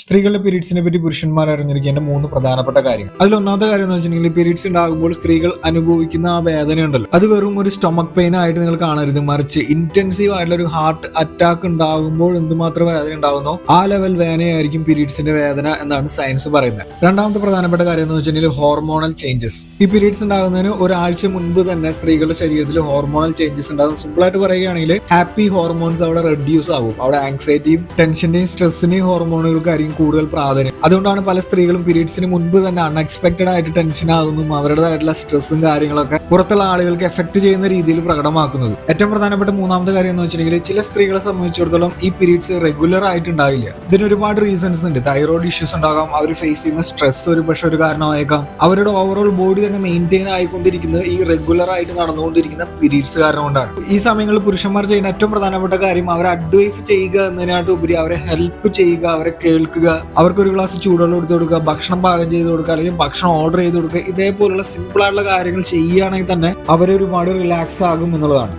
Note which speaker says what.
Speaker 1: സ്ത്രീകളുടെ പീരീഡ്സിനെ പറ്റി പുരുഷന്മാർ അറിഞ്ഞിരിക്കേണ്ട 3 പ്രധാനപ്പെട്ട കാര്യങ്ങൾ. അതിൽ ഒന്നാമത്തെ കാര്യം എന്ന് വെച്ചിട്ടുണ്ടെങ്കിൽ പീരീഡ്സ് ഉണ്ടാകുമ്പോൾ സ്ത്രീകൾ അനുഭവിക്കുന്ന ആ വേദന ഉണ്ടല്ലോ, അത് വെറും ഒരു സ്റ്റൊമക് പെയിൻ ആയിട്ട് നിങ്ങൾ കാണരുത്. മറിച്ച് ഇന്റൻസീവ് ആയിട്ടുള്ള ഒരു ഹാർട്ട് അറ്റാക്ക് ഉണ്ടാകുമ്പോൾ എന്തുമാത്രം വേദന ഉണ്ടാകുന്നോ ആ ലെവൽ വേദനയായിരിക്കും പീരീഡ്സിന്റെ വേദന എന്നാണ് സയൻസ് പറയുന്നത്. രണ്ടാമത്തെ പ്രധാനപ്പെട്ട കാര്യം എന്ന് വെച്ചിട്ടുണ്ടെങ്കിൽ ഹോർമോണൽ ചേഞ്ചസ്. ഈ പീരീഡ്സ് ഉണ്ടാകുന്നതിന് ഒരാഴ്ച മുൻപ് തന്നെ സ്ത്രീകളുടെ ശരീരത്തിൽ ഹോർമോണൽ ചേഞ്ചസ് ഉണ്ടാകും. സിമ്പിൾ ആയിട്ട് പറയുകയാണെങ്കിൽ ഹാപ്പി ഹോർമോൺസ് അവിടെ റെഡ്യൂസ് ആകും. അവിടെ ആങ്സൈറ്റിയും ടെൻഷന്റെയും സ്ട്രെസ്സിന്റെയും ഹോർമോണുകൾക്കായിരിക്കും കൂടുതൽ പ്രാധാന്യം. അതുകൊണ്ടാണ് പല സ്ത്രീകളും പീരീഡ്സിന് മുൻപ് തന്നെ അൺഎക്സ്പെക്ടഡ് ആയിട്ട് ടെൻഷൻ ആകുന്നു, അവരുടേതായിട്ടുള്ള സ്ട്രെസ്സും കാര്യങ്ങളൊക്കെ പുറത്തുള്ള ആളുകൾക്ക് എഫക്ട് ചെയ്യുന്ന രീതിയിൽ പ്രകടമാക്കുന്നത്. ഏറ്റവും പ്രധാനപ്പെട്ട മൂന്നാമത്തെ കാര്യം എന്ന് വെച്ചിട്ടുണ്ടെങ്കിൽ ചില സ്ത്രീകളെ സംബന്ധിച്ചിടത്തോളം ഈ പീരീഡ്സ് റെഗുലർ ആയിട്ട് ഉണ്ടാവില്ല. ഇതിന് ഒരുപാട് റീസൺസ് ഉണ്ട്. തൈറോയ്ഡ് ഇഷ്യൂസ് ഉണ്ടാകാം, അവർ ഫേസ് ചെയ്യുന്ന സ്ട്രെസ് ഒരു പക്ഷെ ഒരു കാരണമായേക്കാം. അവരുടെ ഓവറോൾ ബോഡി തന്നെ മെയിൻറ്റെയിൻ ആയിക്കൊണ്ടിരിക്കുന്നത് ഈ റെഗുലർ ആയിട്ട് നടന്നുകൊണ്ടിരിക്കുന്ന പീരീഡ്സ് കാരണം കൊണ്ടാണ്. ഈ സമയങ്ങളിൽ പുരുഷന്മാർ ചെയ്യുന്ന ഏറ്റവും പ്രധാനപ്പെട്ട കാര്യം അവരെ അഡ്വൈസ് ചെയ്യുക എന്നതിനായിട്ട് ഉപരി അവരെ ഹെൽപ്പ് ചെയ്യുക, അവരെ കേൾക്കുക, അവർക്ക് ഒരു ഗ്ലാസ് ചൂടുവെള്ളം എടുത്ത് കൊടുക്കുക, ഭക്ഷണം പാകം ചെയ്ത് കൊടുക്കുക, അല്ലെങ്കിൽ ഭക്ഷണം ഓർഡർ ചെയ്ത് കൊടുക്കുക. ഇതേപോലുള്ള സിമ്പിൾ ആയിട്ടുള്ള കാര്യങ്ങൾ ചെയ്യുകയാണെങ്കിൽ തന്നെ അവരെ ഒരുപാട് റിലാക്സ് ആകും എന്നുള്ളതാണ്.